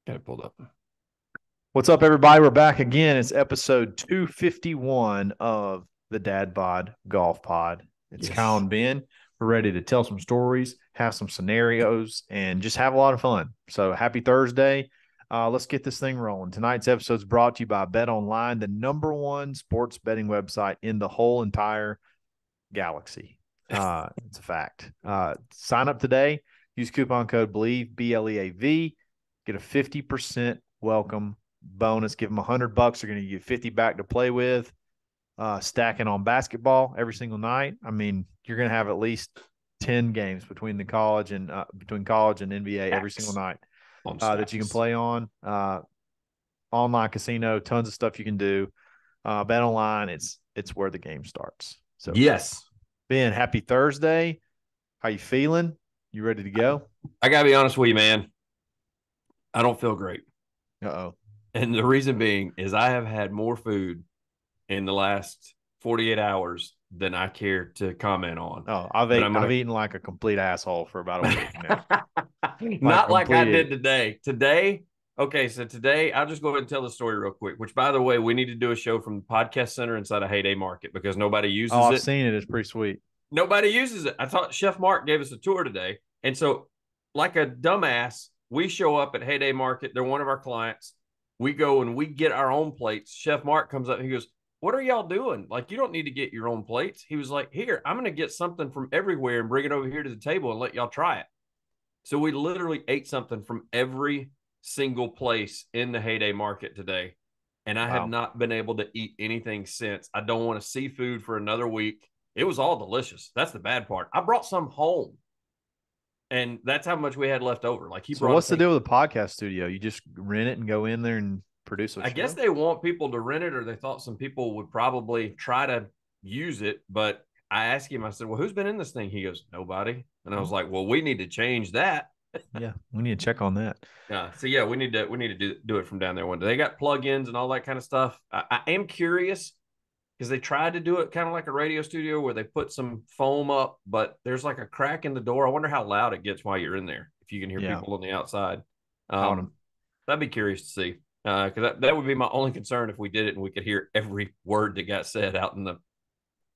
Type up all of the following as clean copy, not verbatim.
Got it pulled up. What's up, everybody? We're back again. It's episode 251 of the Dad Bod Golf Pod. It's Kyle Yes. and Ben. We're ready to tell some stories, have some scenarios, and just have a lot of fun. So happy Thursday. Let's get this thing rolling. Tonight's episode is brought to you by Bet Online, the number one sports betting website in the whole entire galaxy. It's a fact. Sign up today. Use coupon code BLEAV, BLEAV. Get a 50% welcome bonus. Give them $100. They're going to give you 50 back to play with. Stacking on basketball every single night. I mean, you're going to have at least 10 games between college and NBA every single night that you can play on. Online casino, tons of stuff you can do. Bet online, it's where the game starts. So Yes. Ben, happy Thursday. How you feeling? You ready to go? I got to be honest with you, man. I don't feel great. Uh-oh. And the reason being is I have had more food in the last 48 hours than I care to comment on. Oh, I've eaten like a complete asshole for about a week now. Not like I did today. Today, I'll just go ahead and tell the story real quick, which, by the way, we need to do a show from the podcast center inside of Heyday Market because nobody uses it. I've seen it. It's pretty sweet. Nobody uses it. I thought Chef Mark gave us a tour today. And so, like a dumbass, we show up at Heyday Market. They're one of our clients. We go and we get our own plates. Chef Mark comes up and he goes, "What are y'all doing? Like, you don't need to get your own plates." He was like, "Here, I'm going to get something from everywhere and bring it over here to the table and let y'all try it." So we literally ate something from every single place in the Heyday Market today. And I have not been able to eat anything since. I don't want to see food for another week. It was all delicious. That's the bad part. I brought some home. And that's how much we had left over. Like So what's the deal with the podcast studio? You just rent it and go in there and produce a show? I guess they want people to rent it, or they thought some people would probably try to use it. But I asked him, I said, "Well, who's been in this thing?" He goes, "Nobody." And I was like, "Well, we need to change that." Yeah, we need to check on that. Yeah. So yeah, we need to do it from down there one day. They got plugins and all that kind of stuff. I am curious because they tried to do it kind of like a radio studio where they put some foam up, but there's like a crack in the door. I wonder how loud it gets while you're in there, if you can hear people on the outside. That'd be curious to see, because that would be my only concern if we did it and we could hear every word that got said out in the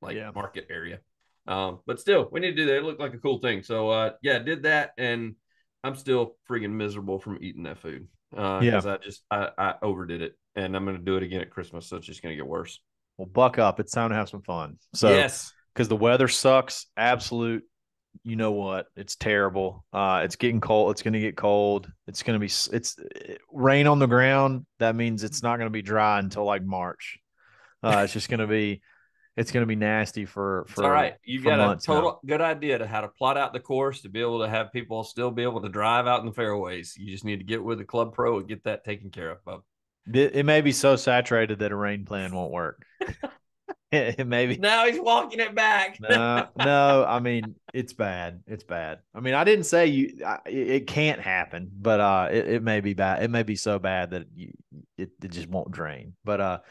market area. But still, we need to do that. It looked like a cool thing. So did that, and I'm still freaking miserable from eating that food because I overdid it, and I'm going to do it again at Christmas, so it's just going to get worse. Well, buck up. It's time to have some fun. So, yes, because the weather sucks. Absolute. You know what? It's terrible. It's getting cold. It's going to get cold. It's going to be rain on the ground. That means it's not going to be dry until like March. It's just going to be. It's going to be nasty for all right. You got a total good idea to how to plot out the course to be able to have people still be able to drive out in the fairways. You just need to get with the club pro and get that taken care of, bub. It may be so saturated that a rain plan won't work. It may be. Now he's walking it back. No. I mean, it's bad. It's bad. I mean, I didn't say it can't happen, but it may be bad. It may be so bad that it just won't drain. But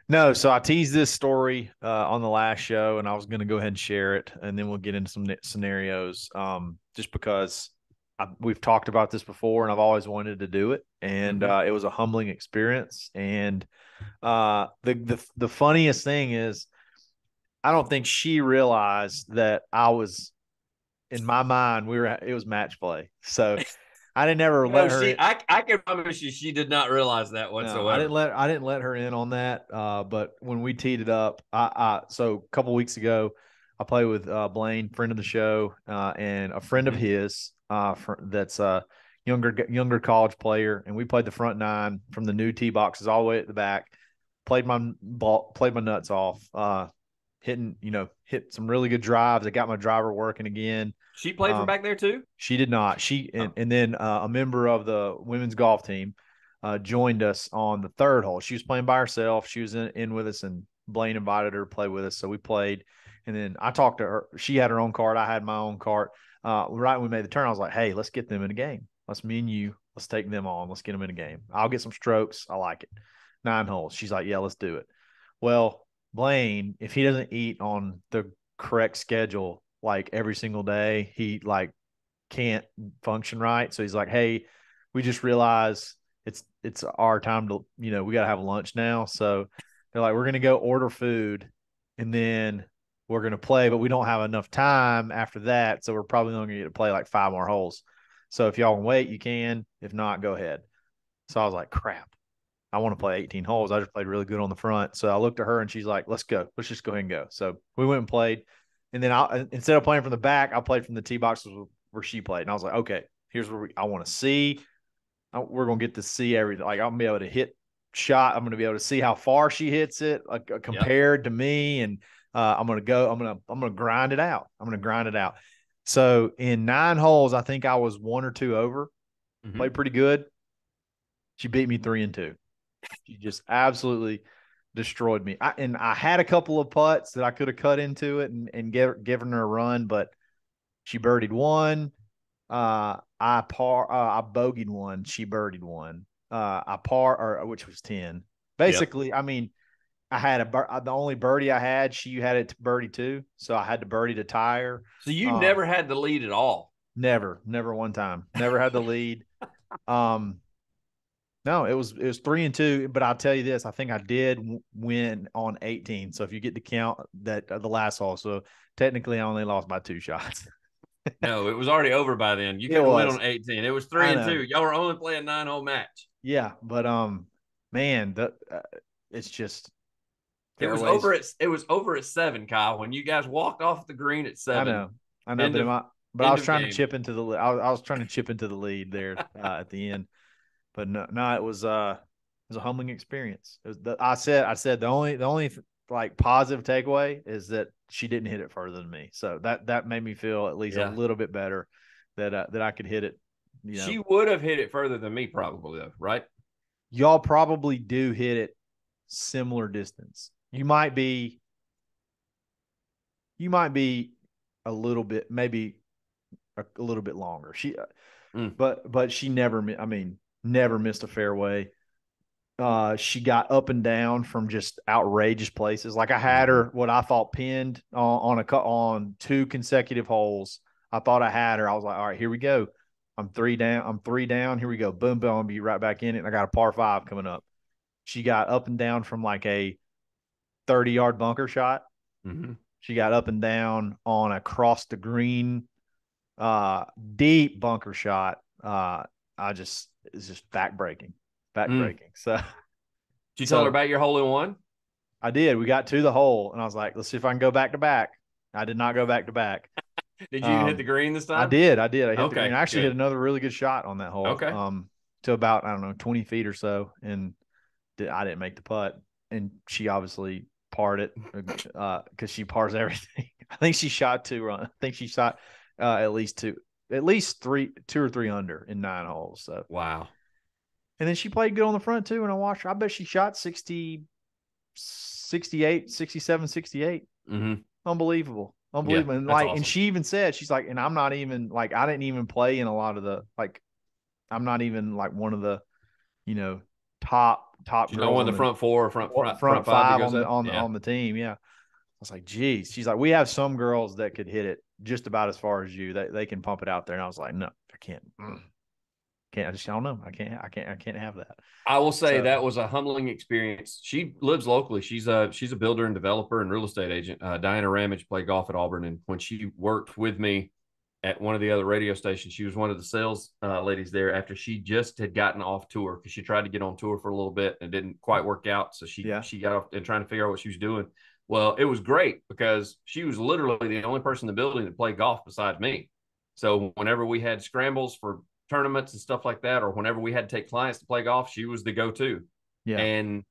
no. So I teased this story on the last show, and I was going to go ahead and share it, and then we'll get into some scenarios. Just because we've talked about this before, and I've always wanted to do it, and it was a humbling experience. And the funniest thing is, I don't think she realized that I was, in my mind, it was match play. So I didn't ever let her. I can promise you, she did not realize that whatsoever. No, I didn't let her in on that. But when we teed it up, so a couple weeks ago, I played with Blaine, friend of the show, and a friend of his that's a younger college player, and we played the front nine from the new tee boxes all the way at the back. Played my nuts off. Hit some really good drives. I got my driver working again. She played from back there too? She did not. And then a member of the women's golf team joined us on the third hole. She was playing by herself. She was in with us, and Blaine invited her to play with us. So we played. And then I talked to her. She had her own cart. I had my own cart. Right when we made the turn, I was like, "Hey, let's get them in a game. Let's me and you. Let's take them on. Let's get them in a game. I'll get some strokes. I like it. 9 holes." She's like, "Yeah, let's do it." Well, Blaine, if he doesn't eat on the correct schedule, like every single day, he like can't function right. So he's like, "Hey, we just realized it's our time to, we got to have lunch now. So they're like, we're going to go order food and then we're going to play, but we don't have enough time after that. So we're probably only going to get to play like 5 more holes. So if y'all can wait, you can. If not, go ahead. So I was like, crap, I want to play 18 holes. I just played really good on the front. So I looked at her and she's like, let's go. Let's just go ahead and go. So we went and played. And then instead of playing from the back, I played from the tee boxes where she played. And I was like, okay, here's where I want to see. We're going to get to see everything. Like, I'm going to be able to hit shot. I'm going to be able to see how far she hits it, like, compared to me. And I'm going to grind it out. I'm going to grind it out. So in 9 holes, I think I was 1 or 2 over. Played pretty good. She beat me 3-2. She just absolutely destroyed me. I had a couple of putts that I could have cut into it and given her a run, but she birdied one. I bogeyed one. She birdied one. Which was 10. Basically, yep. I mean, I had the only birdie I had. She had it to birdie too, so I had to birdie to tie her. So you never had the lead at all. Never one time. Never had the lead. No, it was 3-2, but I'll tell you this, I think I did win on 18. So if you get to count that the last hole, so technically I only lost by 2 shots. No, it was already over by then. You couldn't win on 18. It was 3-2. Y'all were only playing 9-hole match. Yeah, but man, it's just fairways. It was over at 7, Kyle. When you guys walked off the green at 7. I know, but I was trying to chip into the I was trying to chip into the lead there at the end. But no, it was a humbling experience. I said the only like positive takeaway is that she didn't hit it further than me. So that made me feel at least a little bit better that I could hit it. She would have hit it further than me probably though, right? Y'all probably do hit it similar distance. You might be a little bit, maybe a little bit longer. But she never missed a fairway. She got up and down from just outrageous places. Like I had her what I thought pinned on 2 consecutive holes. I thought I had her. I was like, all right, here we go. I'm 3 down. Here we go. Boom, boom. I'll be right back in it. And I got a par 5 coming up. She got up and down from like a 30-yard bunker shot. She got up and down on a cross the green, deep bunker shot. It's just backbreaking. So did you tell her about your hole in one? I did. We got to the hole and I was like, let's see if I can go back to back. I did not go back to back. Did you hit the green this time? I did. I hit the green. I actually hit another really good shot on that hole. Okay. To about, I don't know, 20 feet or so. And I didn't make the putt. And she obviously parred it because she pars everything. I think she shot 2 runs. I think she shot at least 2 or 3 under in 9 holes. So wow. And then she played good on the front too. And I watched her. I bet she shot 60, 68, 67, 68. Unbelievable. Yeah, and awesome. And she even said, she's like, and I'm not even like, I didn't even play in a lot of the, like, I'm not even like one of the, top she's not one of the front 4 or front 5 on the team. Yeah. I was like, geez. She's like, we have some girls that could hit it just about as far as you. They can pump it out there. And I was like, no, I can't. I don't know. I can't have that. I will say that was a humbling experience. She lives locally. She's a builder and developer and real estate agent. Diana Ramage played golf at Auburn. And when she worked with me at one of the other radio stations, she was one of the sales ladies there after she just had gotten off tour because she tried to get on tour for a little bit and it didn't quite work out. So she got off and trying to figure out what she was doing. Well, it was great because she was literally the only person in the building that played golf besides me. So whenever we had scrambles for tournaments and stuff like that, or whenever we had to take clients to play golf, she was the go-to. Yeah. And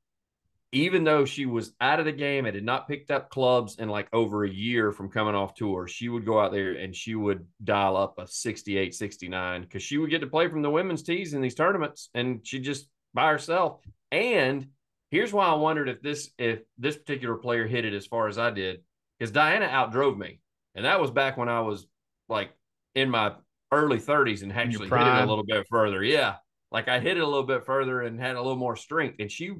even though she was out of the game and had not picked up clubs in like over a year from coming off tour, she would go out there and she would dial up a 68, 69 because she would get to play from the women's tees in these tournaments and she just by herself. And here's why I wondered if this particular player hit it as far as I did, because Diana outdrove me. And that was back when I was like in my early 30s and actually hit it a little bit further. Yeah. Like I hit it a little bit further and had a little more strength. And she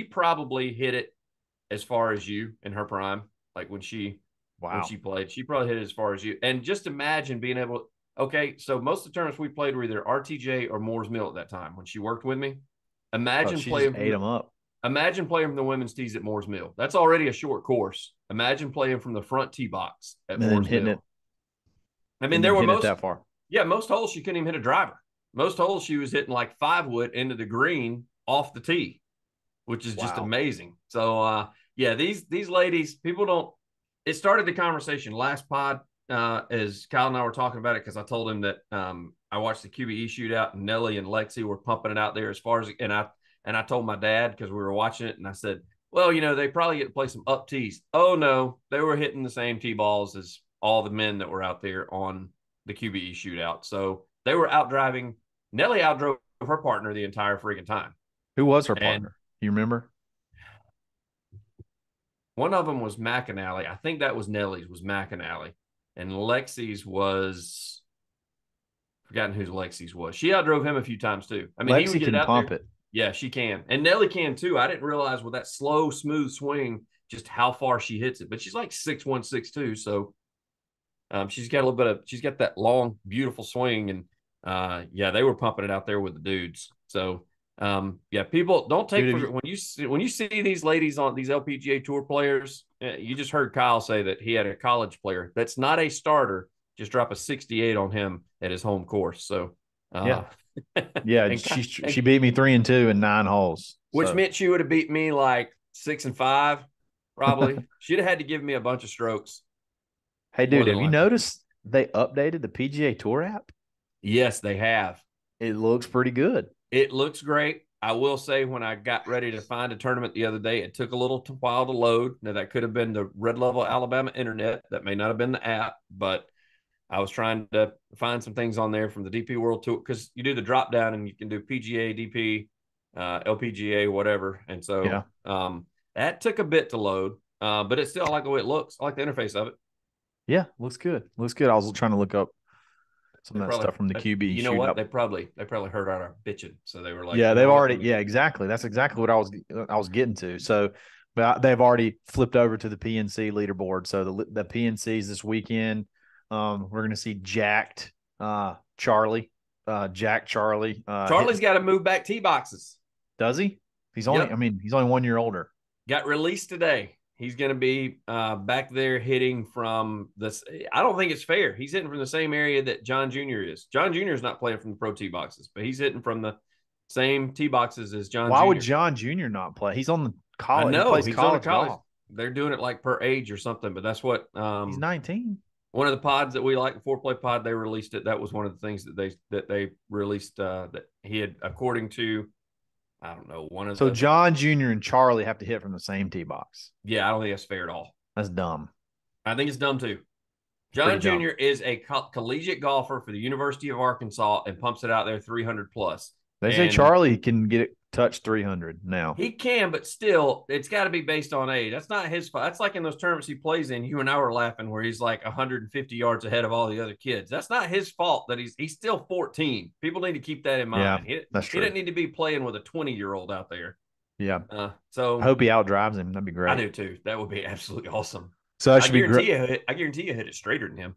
probably hit it as far as you in her prime. Like when she played, she probably hit it as far as you. And just imagine being able, Okay, so most of the tournaments we played were either RTJ or Moore's Mill at that time when she worked with me. Oh, Imagine she just playing from ate the them up. Imagine playing from the women's tees at Moore's Mill. That's already a short course. Imagine playing from the front tee box at And then Moore's hitting it Mill. I mean, and there then were hitting it that far. most holes she couldn't even hit a driver. Most holes she was hitting like 5 wood into the green off the tee, which is just Wow. amazing. So yeah, these ladies, people don't. It started the conversation last pod as Kyle and I were talking about it because I told him that I watched the QBE shootout and Nelly and Lexi were pumping it out there as far as and I told my dad because we were watching it and I said, well, they probably get to play some up tees. Oh no, they were hitting the same tee balls as all the men that were out there on the QBE shootout. So they were out driving. Nelly outdrove her partner the entire freaking time. Who was her And partner? You remember? one of them was McAnally. I think that was Nelly's was McAnally. And Lexi's was forgotten whose Lexi's was. She outdrove him a few times too. I mean, he would Lexi get it can out pump there. it. Yeah, she can. And Nelly can too. I didn't realize with that slow, smooth swing just how far she hits it. But she's like 6'1", 6'2". So she's got that long, beautiful swing. And yeah, they were pumping it out there with the dudes. So yeah, people don't take Dude, for when you see these ladies on these LPGA tour players. You just heard Kyle say that he had a college player that's not a starter just drop a 68 on him at his home course. So yeah. uh, Yeah, and, she beat me 3-2 in 9 holes. which So meant she would have beat me like 6-5, probably. She'd have had to give me a bunch of strokes, hey, more dude, than have you likely. noticed they updated the PGA Tour app? Yes, they have. It looks pretty good. It looks great. I will say, when I got ready to find a tournament the other day, it took a little while to load. Now, that could have been the Red Level Alabama internet. That may not have been the app, but I was trying to find some things on there from the DP World Tour because you do the drop down and you can do PGA, DP, LPGA, whatever. And Yeah. so that took a bit to load, but it's still, I like the way it looks. I like the interface of it. Yeah, looks good. Looks good. I was trying to look up some They of that probably, stuff from the QB you know what? shootout. They probably heard our bitching, so they were like, Yeah, you know they've what? already. Yeah, exactly. That's exactly what I was getting to. So, but they've already flipped over to the PNC leaderboard. So the PNCs this weekend, we're going to see jacked Charlie, Jack Charlie. Charlie's got to move back tee boxes. Does he? He's only. I Yep, mean, he's only 1 year older. got released today. He's going to be back there hitting from this. I don't think it's fair. He's hitting from the same area that John Jr. is. John Jr. is not playing from the pro tee boxes, but he's hitting from the same tee boxes as John Why would Jr. John Jr. not play? He's on the I college. He know plays he's on a college college. golf. They're doing it like per age or something, but that's what He's 19. one of the pods that we like, the foreplay pod, they released it. That was one of the things that they released that he had, according to, I don't know, one of So the, John Jr. and Charlie have to hit from the same tee box. yeah, I don't think that's fair at all. That's dumb. I think it's dumb too. It's pretty John dumb. Jr. is a collegiate golfer for the University of Arkansas and pumps it out there 300 plus. They say And Charlie can get it touch 300 now. he can, but still, it's got to be based on age. That's not his fault. That's like in those tournaments he plays in. You and I were laughing where he's like 150 yards ahead of all the other kids. That's not his fault that he's still 14. People need to keep that in Yeah, mind. that's He true. didn't need to be playing with a 20-year-old out there. Yeah. I So hope he outdrives him. That'd be I great. do too. That would be absolutely awesome. So that should be great. I guarantee you hit it straighter than him.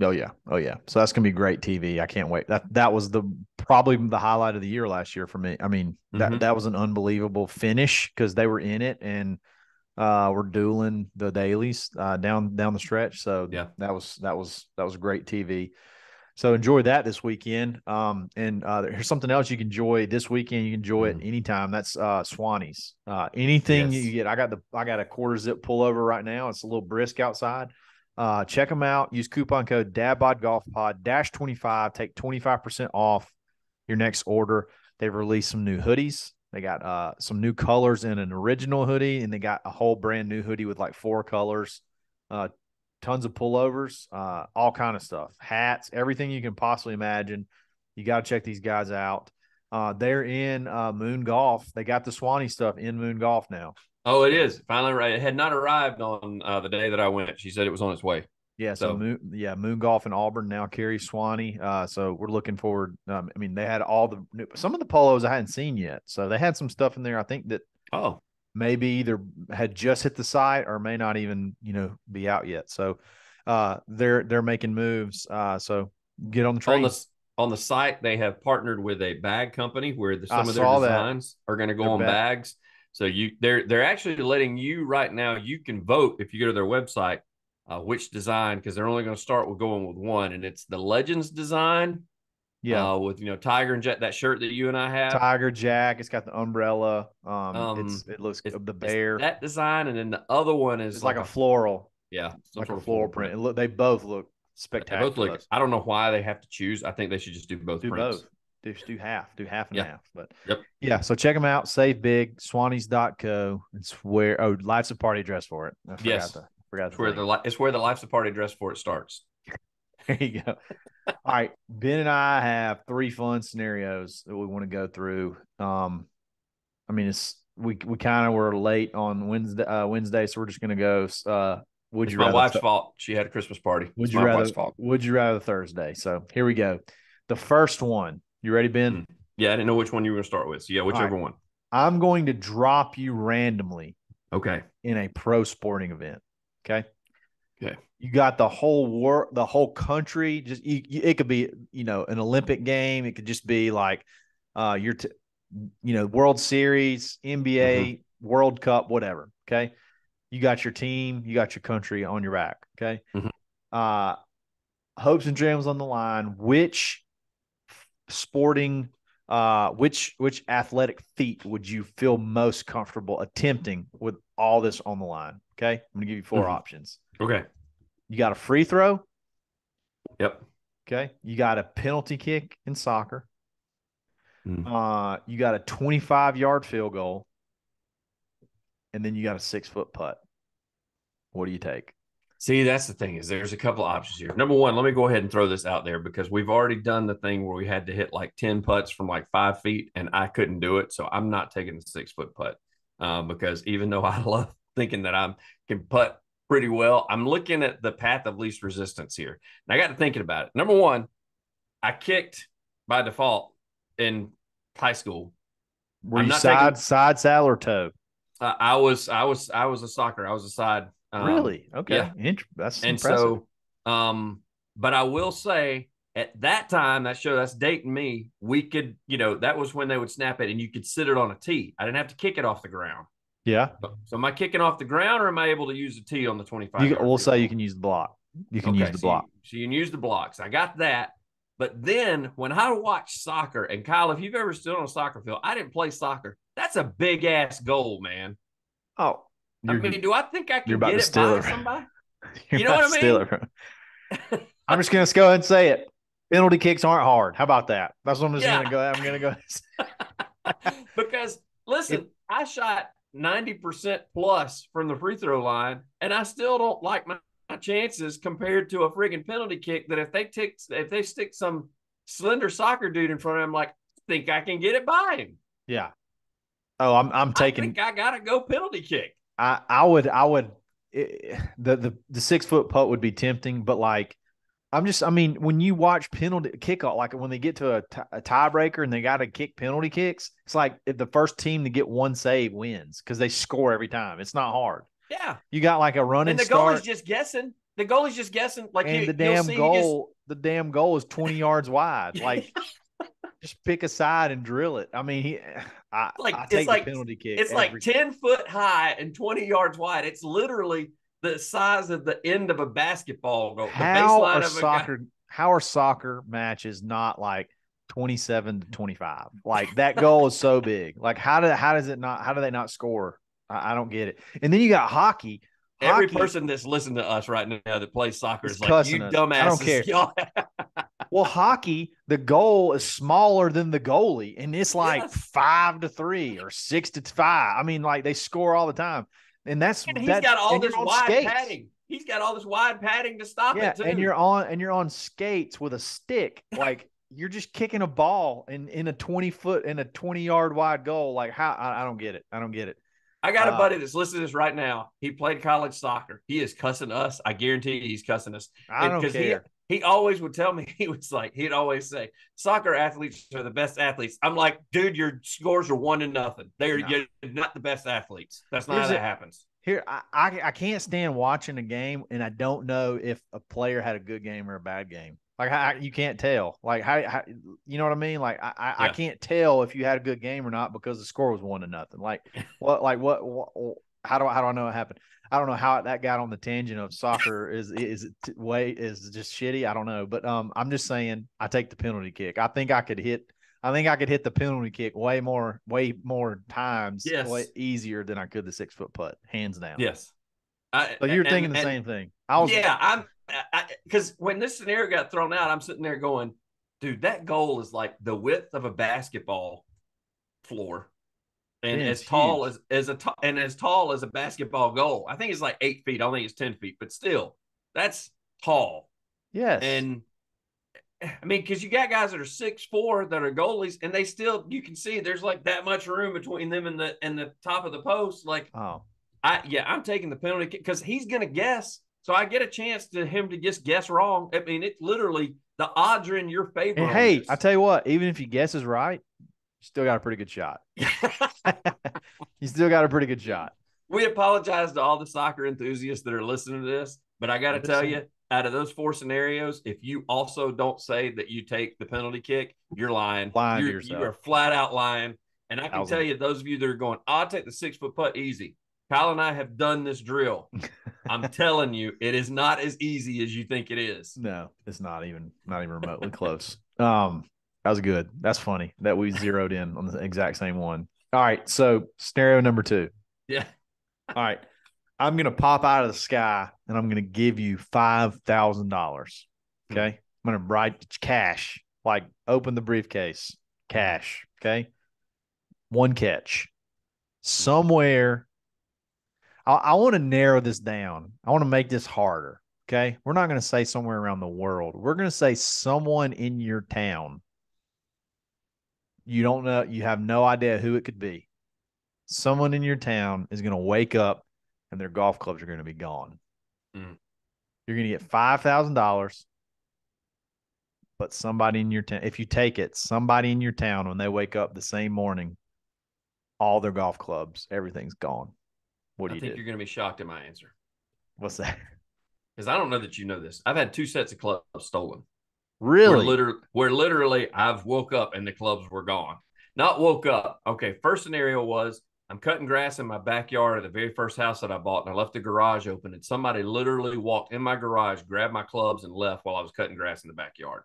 Oh yeah. Oh yeah. So that's gonna be great TV. I can't wait. That was the probably the highlight of the year last year for me. I mean, that was an unbelievable finish because they were in it and we're dueling the dailies down the stretch. So Yeah. that was great TV. So enjoy that this weekend. And here's something else you can enjoy this weekend. You can enjoy it anytime. That's Swanee's. Anything Yes. you get. I got a quarter zip pullover right now. It's a little brisk outside. Check them out. Use coupon code DadBodGolfPod -25. Take 25% off your next order. They've released some new hoodies. They got some new colors in an original hoodie, and they got a whole brand new hoodie with like 4 colors. Tons of pullovers, all kind of stuff, hats, everything you can possibly imagine. You got to check these guys out. They're in Moon Golf. They got the Swanee stuff in Moon Golf now. Oh, it is finally right. It had not arrived on the day that I went. She said it was on its way. Yeah, so So Moon Golf in Auburn now carries Swanee. So we're looking forward. I mean, they had some of the polos I hadn't seen yet. So they had some stuff in there. I think that oh, maybe either had just hit the site or may not even be out yet. So they're making moves. So Get on the On train. the site, they have partnered with a bag company where I some of their saw that. designs are going to go They're on bet. bags. So they're actually letting you right now. You can vote if you go to their website which design, because they're only going to start with going with one, and it's the Legends design Yeah. with Tiger and Jet, that shirt that you and I have. Tiger Jack. It's got the umbrella. Um, It looks the it's bear. that design, and then the other one is It's like like a floral, some like a sort of floral floral print. print. They both look They both look. spectacular. I don't know why they have to choose. I think they should just do both Do both. prints. Just do half and Yeah. half. But Yep. yeah, so check them out. Save big. Swannies.co. It's where Lights a Party dress for it. I Yes. forgot It's the thing. it's where the Life's a Party dress for it starts. There you go. All right. Ben and I have 3 fun scenarios that we want to go through. I mean, we kind of were late on Wednesday, so we're just gonna go. Would It's you my rather? wife's fault. She had a Christmas party. Would It's you my rather? wife's fault. Would you rather Thursday? So here we go. The first one. You ready, Ben? Yeah, I didn't know which one you were going to start with. So yeah, All right. whichever one. I'm going to drop you randomly Okay. in a pro sporting event. Okay. Okay. You got the the whole country. Just it could be an Olympic game. It could just be like World Series, NBA, World Cup, whatever. Okay. You got your team, you got your country on your back. Okay. Hopes and dreams on the line. Which sporting, which athletic feat would you feel most comfortable attempting with all this on the line? Okay. I'm going to give you 4 options. Okay. You got a free throw. Yep. Okay. You got a penalty kick in soccer. You got a 25-yard field goal. And then you got a 6-foot putt. What do you take? See, that's the thing, is there's a couple of options here. Number one, let me go ahead and throw this out there, because we've already done the thing where we had to hit like 10 putts from like 5 feet, and I couldn't do it. So I'm not taking the 6-foot putt because even though I love thinking that I can putt pretty well, I'm looking at the path of least resistance here. And I got to thinking about it. Number one, I kicked by default in high school. Were I'm you not side taking saddle or toe? I was a soccer. I was a side. Really? Okay. Yeah. That's And impressive. so, but I will say at that time, that's dating me. We could, that was when they would snap it and you could sit it on a tee. I didn't have to kick it off the ground. Yeah. So am I kicking off the ground, or am I able to use the tee on the 25 yard? We'll say you can use the block. You can use the block. So you can use the blocks. I got that. But then when I watch soccer, and Kyle, if you've ever stood on a soccer field, I didn't play soccer. That's a big ass goal, man. Oh, I mean, do I think I you're can about get to it steal by it. somebody? You're You know what I steal mean? it. I'm just gonna go ahead and say it. Penalty kicks aren't hard. How about that? That's what I'm just Yeah. gonna go. I'm gonna go. Because listen, I shot 90% plus from the free throw line, and I still don't like my chances compared to a friggin' penalty kick that if they stick some slender soccer dude in front of him, like, I think I can get it by him. Yeah. Oh, I'm taking. I think I gotta go penalty kick. I would the 6-foot putt would be tempting, but like I mean, when you watch penalty kickoff, like when they get to a tiebreaker and they got to kick penalty kicks, it's like if the first team to get one save wins because they score every time. It's not hard. Yeah, you got like a running and the start. goalie's just guessing. The goalie's just guessing. Like, and the damn goal is 20 yards wide. Like, just pick a side and drill it. I mean, I take the penalty kick. It's like 10 foot high and 20 yards wide. It's literally the size of the end of a basketball goal. How are soccer matches not like 27 to 25? Like, that goal is so big. Like, how do they not score? I don't get it. And then you got hockey. Every person that's listening to us right now that plays soccer is like, you dumbasses. I don't care. Well, hockey, the goal is smaller than the goalie, and it's like 5-3 or 6-5. I mean, like, they score all the time. And he's got all this wide padding. He's got all this wide padding to stop it too. And you're on skates with a stick. Like, you're just kicking a ball in a 20-foot in a 20-yard wide goal. Like, how? I don't get it. I don't get it. I got a buddy that's listening to this right now. He played college soccer. He is cussing us. I guarantee you he's cussing us. I don't care. He always would tell me, he'd always say, soccer athletes are the best athletes. I'm like, dude, your scores are 1-0. You're not the best athletes. That's not how that happens. Here, I can't stand watching a game, and I don't know if a player had a good game or a bad game. Like you can't tell. Like how you know what I mean? Like I Yeah. can't tell if you had a good game or not because the score was 1-0. What how do I know it happened? I don't know how that got on the tangent of soccer is just shitty. I don't know, but I'm just saying I take the penalty kick. I think I could hit the penalty kick way more times, way Yes. easier than I could the 6-foot putt, hands down. Yes. So you're And thinking the and same thing. yeah, because when this scenario got thrown out, I'm sitting there going, dude, that goal is like the width of a basketball floor, and Man, it's as tall huge. as a basketball goal. I think it's like 8 feet. I don't think it's 10 feet, but still, that's tall. Yes. And I mean, because you got guys that are 6'4" that are goalies, and they still you can see there's like that much room between them and the top of the post. Like Oh, I'm taking the penalty because he's gonna guess. So I get a chance to him to just guess wrong. I mean, it's literally the odds are in your and favor on hey, I this. tell you what, even if you guess is right, you still got a pretty good shot. You still got a pretty good shot. We apologize to all the soccer enthusiasts that are listening to this, but I got to I'm just tell saying. you, out of those four scenarios, if you also don't say that you take the penalty kick, you're lying. Lying to You are yourself. flat out lying. And I can tell 1,000. you, those of you that are going, I'll take the 6-foot putt easy. Kyle and I have done this drill. I'm telling you, it is not as easy as you think it is. No, it's not even remotely close. That was good. That's funny that we zeroed in on the exact same one. All right, so scenario number 2. Yeah. All right, I'm gonna pop out of the sky and I'm gonna give you $5,000. Hmm. Okay, I'm gonna write cash. Like open the briefcase, Hmm. cash. Okay, one catch Hmm. somewhere. I want to narrow this down. I want to make this harder. Okay. We're not going to say somewhere around the world. We're going to say someone in your town. You don't know, you have no idea who it could be. Someone in your town is going to wake up and their golf clubs are going to be gone. Hmm. You're going to get $5,000, but somebody in your town, if you take it, somebody in your town, when they wake up the same morning, all their golf clubs, everything's gone. What do I you think do? you're going to be shocked at my answer What's that? because I don't know that you know this. I've had two sets of clubs stolen. where Really? literally where literally I've woke up and the clubs were gone. Not woke up. Okay, first scenario was I'm cutting grass in my backyard of the very first house that I bought, and I left the garage open, and somebody literally walked in my garage, grabbed my clubs, and left while I was cutting grass in the backyard.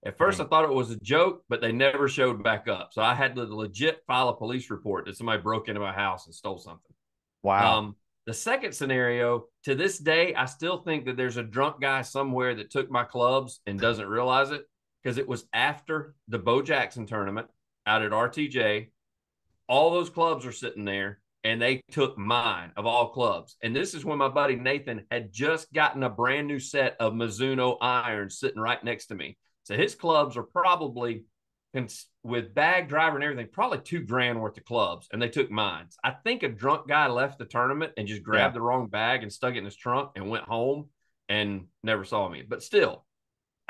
At first, I Dang. thought it was a joke, but they never showed back up. So I had to legit file a police report that somebody broke into my house and stole something. Wow. The second scenario, to this day, I still think that there's a drunk guy somewhere that took my clubs and doesn't realize it because it was after the Bo Jackson tournament out at RTJ. All those clubs are sitting there and they took mine of all clubs. And this is when my buddy Nathan had just gotten a brand new set of Mizuno irons sitting right next to me. So his clubs are probably with bag, driver, and everything, probably $2,000 worth of clubs, and they took mine. I think a drunk guy left the tournament and just Yeah. grabbed the wrong bag and stuck it in his trunk and went home and never saw me. But still,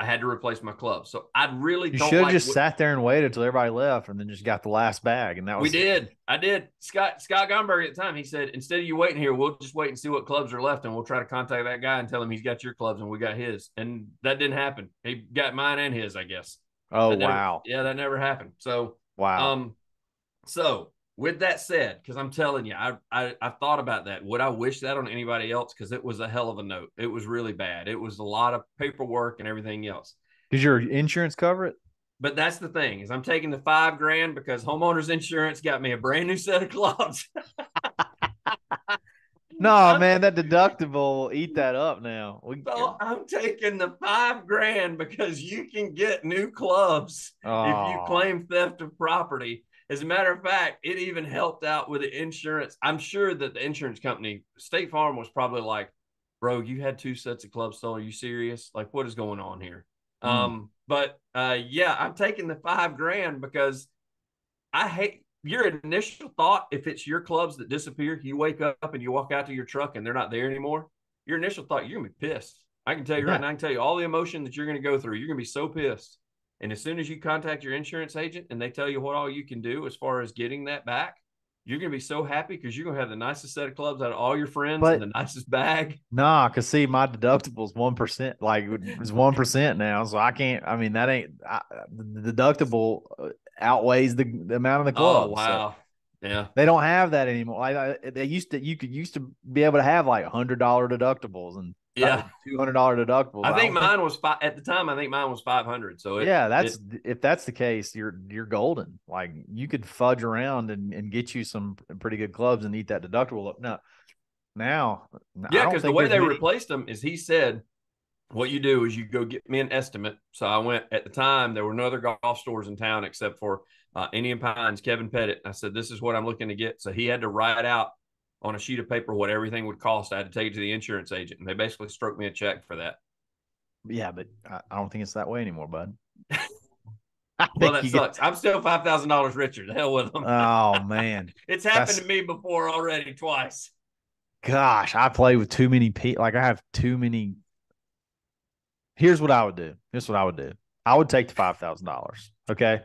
I had to replace my clubs. So I really You don't should have like just what sat there and waited till everybody left and then just got the last bag. And that we was did. I did. Scott Gomberg at the time, he said, instead of you waiting here, we'll just wait and see what clubs are left, and we'll try to contact that guy and tell him he's got your clubs and we got his. And that didn't happen. He got mine and his, I guess. oh That never, wow. yeah, that never happened. So, Wow. um, so with that said, because I'm telling you, I've thought about that. Would I wish that on anybody else? Because it was a hell of a note. It was really bad. It was a lot of paperwork and everything else. Does your insurance cover it? But that's the thing is I'm taking the $5,000 because homeowners insurance got me a brand new set of clubs. No, I'm, man, that deductible eat that up now. so I'm taking the $5,000 because you can get new clubs if you Oh, claim theft of property. As a matter of fact, it even helped out with the insurance. I'm sure that the insurance company, State Farm, was probably like, bro, you had two sets of clubs stolen. Are you serious? Like, what is going on here? mm. But yeah, I'm taking the $5,000 because I hate your initial thought. If it's your clubs that disappear, you wake up and you walk out to your truck and they're not there anymore. Your initial thought, you're gonna be pissed. I can tell you right Yeah. now, I can tell you all the emotion that you're gonna go through. You're gonna be so pissed. And as soon as you contact your insurance agent and they tell you what all you can do as far as getting that back, you're gonna be so happy because you're gonna have the nicest set of clubs out of all your friends and But the nicest bag. nah, cause see, my deductible's 1%. Like it's 1% now, so I can't. I mean, that ain't the deductible outweighs the amount of the Oh club. So wow. Yeah. they don't have that anymore. They used to be able to have like $100 deductibles and Yeah. $200 deductibles. I I think don't think. mine was five at the time. I think mine was 500. So Yeah, it that's if that's the case, you're golden. Like you could fudge around and get you some pretty good clubs and eat that deductible up. Now I yeah, don't because the think way there's they many. replaced them is he said what you do is you go get me an estimate. So I went at the time, there were no other golf stores in town except for Indian Pines, Kevin Pettit. I said, this is what I'm looking to get. So he had to write out on a sheet of paper what everything would cost. I had to take it to the insurance agent, and they basically stroked me a check for that. Yeah, but I don't think it's that way anymore, bud. I Well, think that you get. sucks. I'm still $5,000 richer. The hell with them. Oh man, It's happened that's to me before already twice. gosh. I play with too many people. Like I have too many. Here's what I would do. Here's what I would do. I would take the $5,000. Okay,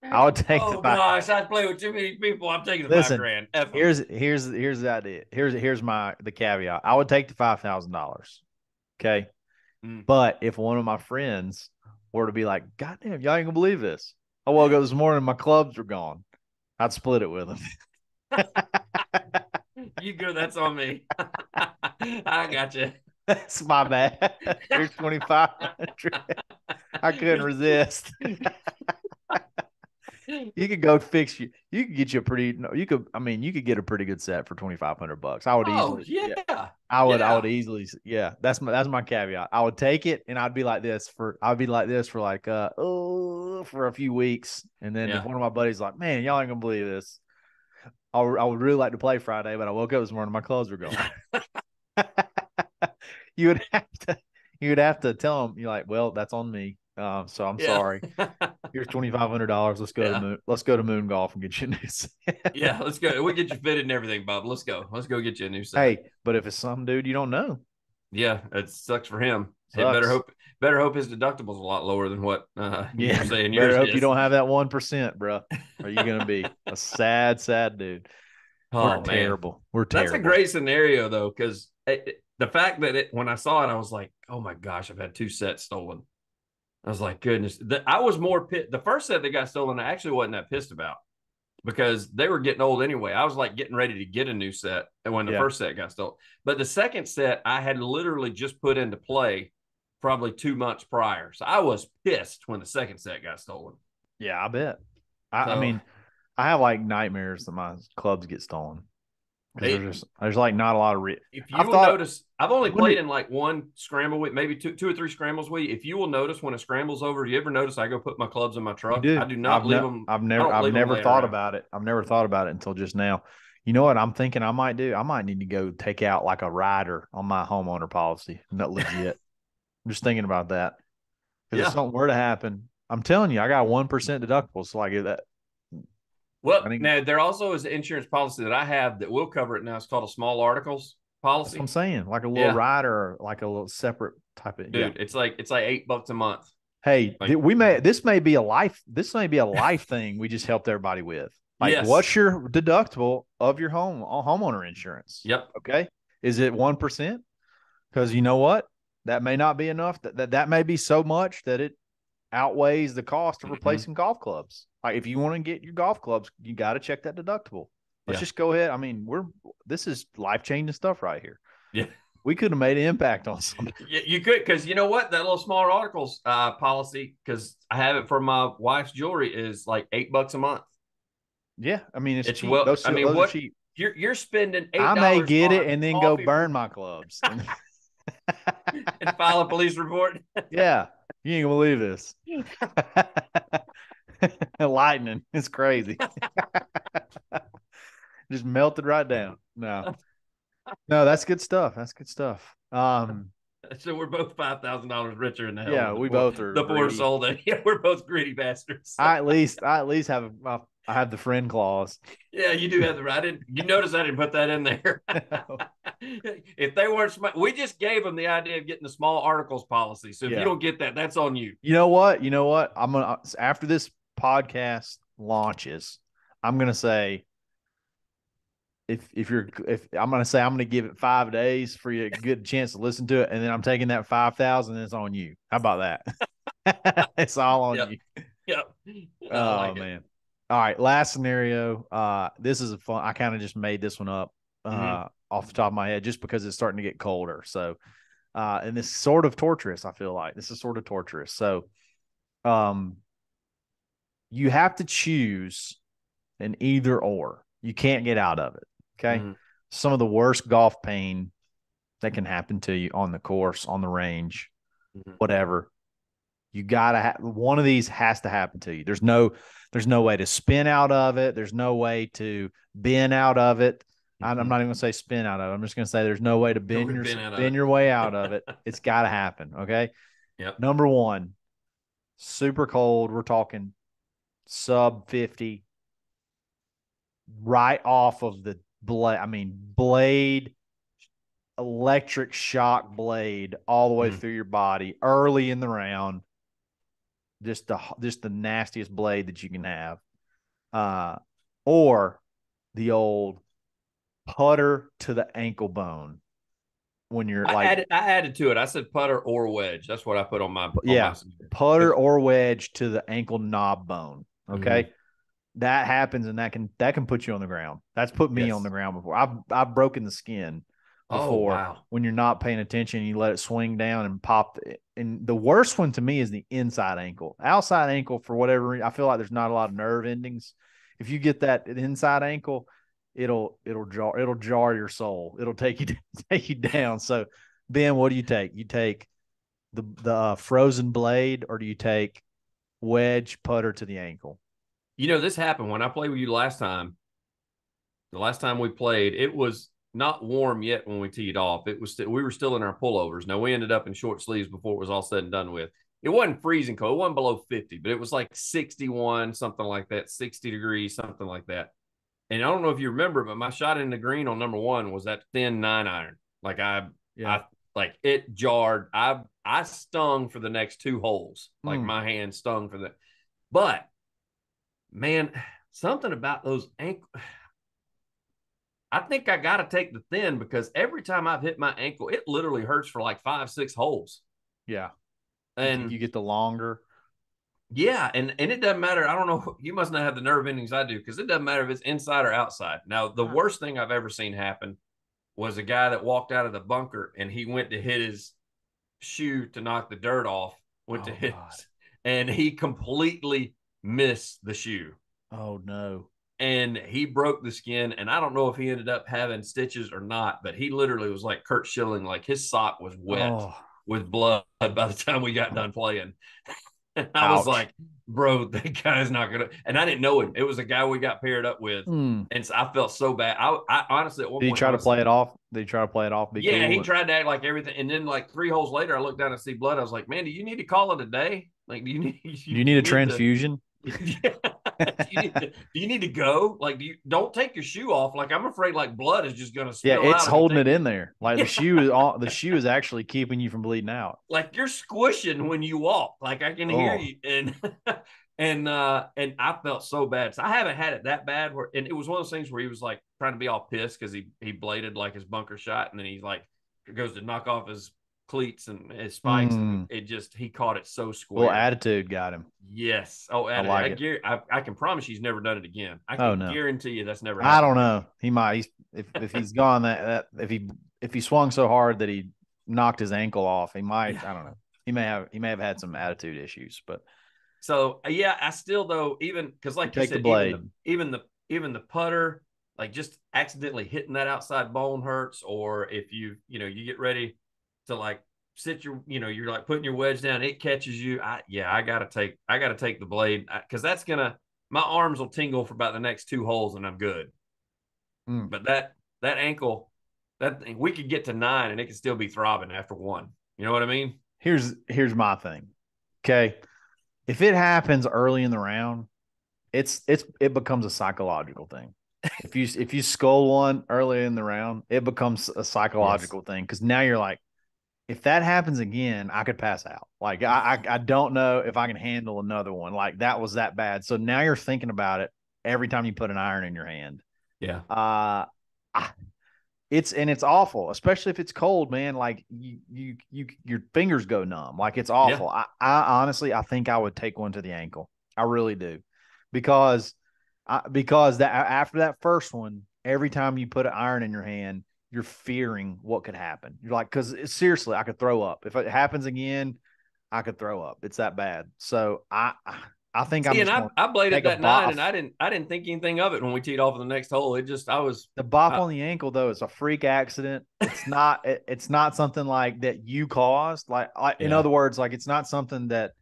I would take the Oh five. gosh, I play with too many people. I'm taking the five Listen, grand. F them. here's the idea. Here's the caveat. I would take the $5,000. Okay, Mm. but if one of my friends were to be like, "God damn, y'all ain't gonna believe this," I woke up this morning, my clubs were gone. I'd split it with them. You go. That's on me. I got you. That's my bad. Here's 2,500. I couldn't resist. You could go fix you. You could get you a pretty. No, you could. I mean, you could get a pretty good set for $2,500. I would Oh easily. Yeah. yeah, I would yeah, easily. Yeah. That's my caveat. I would take it, and I'd be like this for. I'd be like this for like for a few weeks, and then if yeah. one of my buddies like, man, y'all ain't gonna believe this. I would really like to play Friday, but I woke up this morning, my clothes were gone. you would have to. You would have to tell them. You're like, well, that's on me. So I'm Yeah. sorry. Here's $2,500. Yeah. Let's go to Moon Golf and get you a new set. Yeah. Let's go. We get you fitted and everything, Bob. Let's go. Let's go get you a new set. Hey, but if it's some dude you don't know, Yeah, it sucks for him. It sucks. better hope his deductible's a lot lower than what you're Yeah, saying yours better hope you is. don't have that 1%, bro. Are you gonna be a sad, sad dude? We're Oh man, terrible. We're that's a terrible. great scenario though, because the fact that when I saw it, I was like, oh my gosh, I've had two sets stolen. I was like, goodness. I was more pissed. The first set that got stolen, I actually wasn't that pissed about because they were getting old anyway. I was like getting ready to get a new set when the Yeah, first set got stolen. But the second set, I had literally just put into play probably 2 months prior. So I was pissed when the second set got stolen. yeah, I bet. I So mean, I have like nightmares that my clubs get stolen because it, there's like not a lot of if you I've will thought notice, I've only when played did in like one scramble week, maybe two or three scrambles week. If you will notice when a scramble's over, you ever notice I go put my clubs in my you truck? I do. do not leave them. I don't I've leave them never laying thought around. about it. I've never thought about it until just now. You know what I'm thinking I might do? I might need to go take out like a rider on my homeowner policy. Not legit. I'm just thinking about that. Because if Yeah. something were to happen, I'm telling you, I got 1% deductible. So like that Well, I think now there also is an insurance policy that I have that will cover it now. It's called a small articles that's what I'm policy. saying. Like a little Yeah, rider, like a little separate type of yeah. dude, it's like $8 a month. Hey, Like, we may this may be a life thing we just helped everybody with. Like, yes, what's your deductible of your homeowner insurance? yep. Okay. Is it 1%? Because you know what? That may not be enough. That may be so much that it outweighs the cost of Mm-hmm. replacing golf clubs. Like if you want to get your golf clubs, you got to check that deductible. Let's Yeah, just go ahead. I mean, this is life changing stuff right here. yeah. We could have made an impact on somebody. You could, because you know what, that little smaller articles policy, because I have it for my wife's jewelry, is like $8 a month. Yeah, I mean it's It's cheap. well, I mean, Those are what cheap. you're spending eight I may dollars get it on and then go coffee burn my clubs. and file a police report. Yeah, you ain't gonna believe this. Lightning, it's crazy. Just melted right down. No, that's good stuff. That's good stuff. So we're both $5,000 richer in the hell Yeah, than we both are the poor greedy. soul. That yeah, we're both greedy bastards. I at least have I have the friend clause. Yeah, you do have the right. You notice I didn't put that in there. If they weren't smart, we just gave them the idea of getting the small articles policy. So if you Yeah. don't get that, that's on you. You know what? You know what? I'm gonna after this podcast launches, I'm gonna say if I'm gonna say I'm gonna give it 5 days for you to get a chance to listen to it, and then I'm taking that 5,000, it's on you. How about that? It's all on Yep. you. Yep. I Oh like it. man. All right, last scenario. This is a fun. I kind of just made this one up Mm-hmm. off the top of my head, just because it's starting to get colder. So, and this is sort of torturous. I feel like this is sort of torturous. So, um, you have to choose an either or. You can't get out of it. Okay. Mm-hmm. Some of the worst golf pain that can happen to you on the course, on the range, Mm-hmm. whatever. You gotta have one of these has to happen to you. There's no way to spin out of it. There's no way to bend out of it. I'm Mm-hmm. not even gonna say spin out of it. I'm just gonna say there's no way to We've been out of bend your way it. out of it. It's gotta happen. Okay. Yep. Number one, super cold. We're talking sub 50, right off of the blade. I mean, blade, electric shock blade all the way Mm-hmm. through your body early in the round. Just the nastiest blade that you can have. Uh, or the old putter to the ankle bone when you're like, I added to it. I said putter or wedge. That's what I put on my yeah, scenario. putter 'Cause- or wedge to the ankle knob bone. Mhm. Okay. That happens, and that can put you on the ground. That's put me on the Yes. ground before. I've broken the skin Oh before wow. when you're not paying attention. You let it swing down and pop. And the worst one to me is the inside ankle. Outside ankle, for whatever reason, I feel like there's not a lot of nerve endings. If you get that inside ankle, it'll jar your soul. It'll take you take you down. So Ben, what do you take? You take the frozen blade, or do you take wedge putter to the ankle? This happened when I played with you last time. The last time we played, it was not warm yet when we teed off. We were still in our pullovers. Now we ended up in short sleeves before it was all said and done with. It wasn't freezing cold. It wasn't below 50, but it was like 61, something like that, 60 degrees, something like that. And I don't know if you remember, but my shot in the green on number one was that thin 9 iron. Like Yeah. I like it jarred. I stung for the next two holes. Like Mm. my hand stung for that. But man, something about those ankle. I think I got to take the thin because every time I've hit my ankle, it literally hurts for like 5, 6 holes. Yeah. You think And you get the longer? yeah, and it doesn't matter. I don't know. You must not have the nerve endings I do because it doesn't matter if it's inside or outside. Now, the worst thing I've ever seen happen was a guy that walked out of the bunker and he went to hit his shoe to knock the dirt off, went to Oh hit, God. and he completely missed the shoe. Oh no. And he broke the skin. And I don't know if he ended up having stitches or not, but he literally was like Kurt Schilling, like his sock was wet Oh, with blood by the time we got done playing. And I was ouch. like, bro, that guy's not gonna. And I didn't know him. It was a guy we got paired up with, Hmm. and so I felt so bad. I honestly at one Did he point try thought to I said, play it off? Did he try to play it off? Be yeah, he cool. tried to act like everything, and then like 3 holes later, I looked down and see blood. I was like, man, do you need to call it a day? Like, do you need Do you need a you need to transfusion? yeah. Do you need to go? Like, don't take your shoe off? Like, I'm afraid like blood is just gonna Yeah, spill it's out if you holding take it your in there. Like the shoe is actually keeping you from bleeding out. like you're squishing when you walk. Like I can hear Oh. you and and I felt so bad. So I haven't had it that bad where and it was one of those things where he was like trying to be all pissed because he bladed like his bunker shot and then he like goes to knock off his cleats and his spikes and Mm. it just he caught it so Little square. attitude got him. Yes. Oh, I like it. I can promise he's never done it again. I Oh can no. guarantee you that's never I happened don't again. know. He might. If he's gone if he swung so hard that he knocked his ankle off, he might. Yeah. I don't know. He may have had some attitude issues, but So yeah, I still though even because you like you take the said, blade. even the putter, like just accidentally hitting that outside bone hurts, or if you get ready to like sit you're like putting your wedge down, it catches you. I gotta take the blade because that's gonna my arms will tingle for about the next 2 holes and I'm good. Mm. But that ankle, that we could get to 9 and it could still be throbbing after one. You know what I mean? Here's my thing. Okay, if it happens early in the round, it becomes a psychological thing. If you skull one early in the round, it becomes a Yes. psychological thing because now you're like, if that happens again, I could pass out. Like I don't know if I can handle another one. Like that was that bad. So now you're thinking about it every time you put an iron in your hand. Yeah. Uh it's awful, especially if it's cold, man. Like your fingers go numb. Like it's awful. Yeah. I honestly, I think I would take one to the ankle. I really do, because because that after that first one, every time you put an iron in your hand, you're fearing what could happen. You're like, because seriously, I could throw up if it happens again. I could throw up. It's that bad. So I think I'm See, and just going to I bladed take a that nine, and bop. I didn't think anything of it when we teed off of the next hole. It just I was The bop I, on the ankle though is a freak accident. It's not something like that you caused. Like in yeah. other words, like it's not something that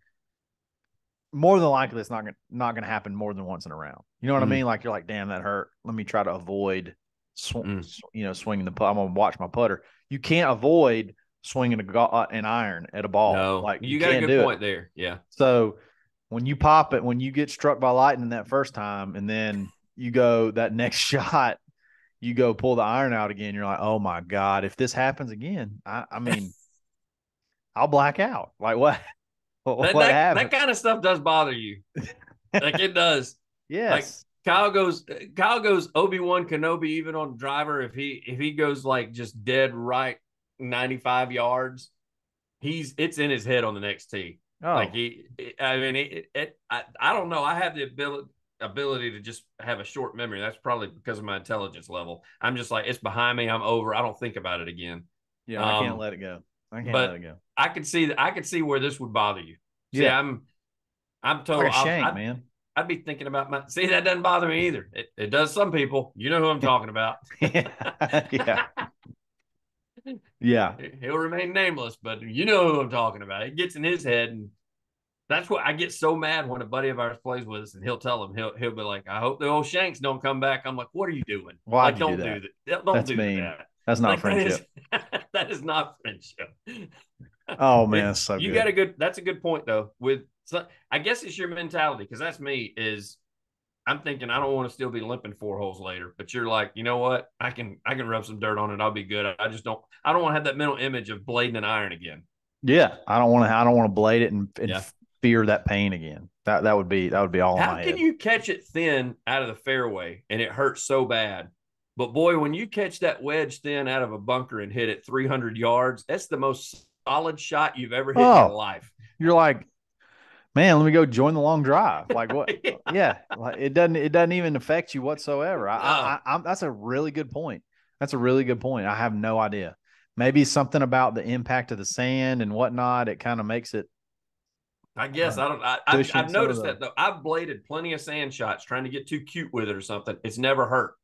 more than likely it's not gonna happen more than once in a round. You know what I Mm, mean? Like you're like, damn, that hurt. Let me try to avoid, mm. swinging the putt. I'm gonna watch my putter. You can't avoid swinging an iron at a ball. No, Like you you got a can't good do it. point there. Yeah. So when you pop it, when you get struck by lightning that first time, and then you go that next shot, you go pull the iron out again, you're like, oh my God, if this happens again, I mean, I'll black out. Like what? What That happened? kind of stuff does bother you. Like it does. Like Yes. Kyle goes Obi-Wan Kenobi even on driver if he goes like just dead right 95 yards, it's in his head on the next tee. Like Oh, I mean, I don't know. I have the ability to just have a short memory. That's probably because of my intelligence level. I'm just like, it's behind me. I'm over. I don't think about it again. yeah, I can't Um, let it go. I can't let but it go. I could see where this would bother you. See, Yeah. I'm Like total. a shank, man. I'd be thinking about my. See, that doesn't bother me either. It does some people. You know who I'm talking about. Yeah. Yeah. Yeah. He'll remain nameless, but you know who I'm talking about. It gets in his head, and that's what I get so mad when a buddy of ours plays with us, and he'll tell him he'll be like, "I hope the old Shanks don't come back." I'm like, "What are you doing? Why'd Like, you do don't that? do that. Don't That's do mean. that. That's not Like that friendship. is that is not friendship." Oh man, that's so You got good. a good. That's a good point though. I guess it's your mentality because that's me. Is I'm thinking I don't want to still be limping 4 holes later, but you're like, you know what? I can rub some dirt on it. I'll be good. I don't want to have that mental image of blading an iron again. Yeah. I don't want to blade it and Yeah. fear that pain again. That would be all in How my can head. you catch it thin out of the fairway and it hurts so bad? But boy, when you catch that wedge thin out of a bunker and hit it 300 yards, that's the most solid shot you've ever hit in your Oh, life. you're like, man, let me go join the long drive. Like what? Yeah. Yeah, like it doesn't even affect you whatsoever. No, I'm that's a really good point. That's a really good point. I have no idea. Maybe something about the impact of the sand and whatnot. It kind of makes it I guess I don't. cushion I've some of noticed the. that though. I've bladed plenty of sand shots trying to get too cute with it or something. It's never hurt.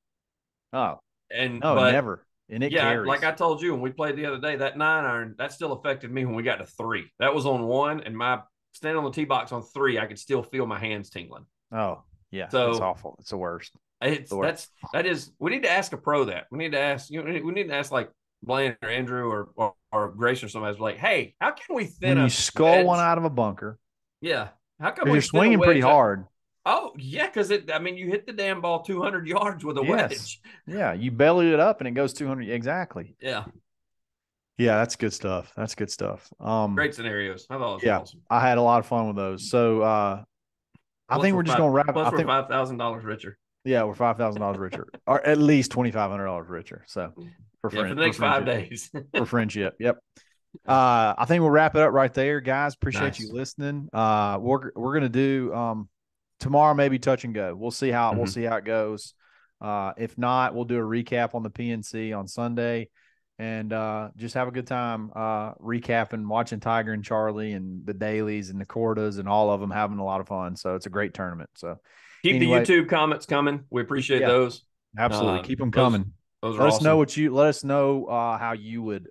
Oh And no, but never. And it yeah, like carries. I told you when we played the other day, that 9 iron that still affected me when we got to 3. That was on 1, and my standing on the tee box on 3, I could still feel my hands tingling. Oh yeah, it's So awful. It's the worst. it's The worst. that is we need to ask a pro that we need to ask we need to ask like Blaine or Andrew or Grace or somebody like, hey, how can we thin When you a skull one wedge? out of a bunker, Yeah, how can because we you're thin a swinging pretty wedge? hard. Oh yeah, because it. I mean, you hit the damn ball 200 yards with a Yes. wedge. Yeah, you belly it up and it goes 200 exactly. Yeah, Yeah, that's good stuff. That's good stuff. great scenarios. I thought it was Yeah, awesome. I had a lot of fun with those. So I think we're just gonna wrap. I Plus we're think $5,000 richer. yeah, we're $5,000 richer, or at least $2,500 richer. So Yeah, for the for next five friendship, days. for friendship. Yep. I think we'll wrap it up right there, guys. Appreciate you Nice. listening. We're gonna do tomorrow, maybe touch and go. We'll Mm-hmm. see how it goes. If not, we'll do a recap on the PNC on Sunday, and just have a good time recapping, watching Tiger and Charlie and the dailies and the Cordas and all of them having a lot of fun. So it's a great tournament. So Keep the anyway, YouTube comments coming. We appreciate yeah, those. absolutely keep them Those coming. those are awesome. Let us know how you would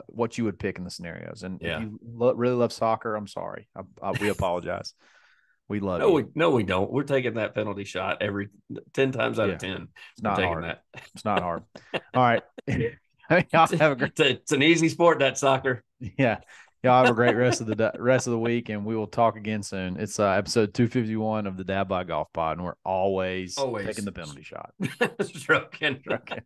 what you would pick in the scenarios. And if Yeah. you really love soccer, I'm sorry. We apologize. We love No, you. we don't. We're taking that penalty shot every 10 times out of Yeah, 10. it's We're not taking hard. that. It's not hard. All right. Y'all have a great It's an easy sport, that soccer. yeah. Y'all have a great rest of the week, and we will talk again soon. It's episode 251 of the Dad by Golf Pod, and we're always taking Always the penalty shot. stroking. Okay.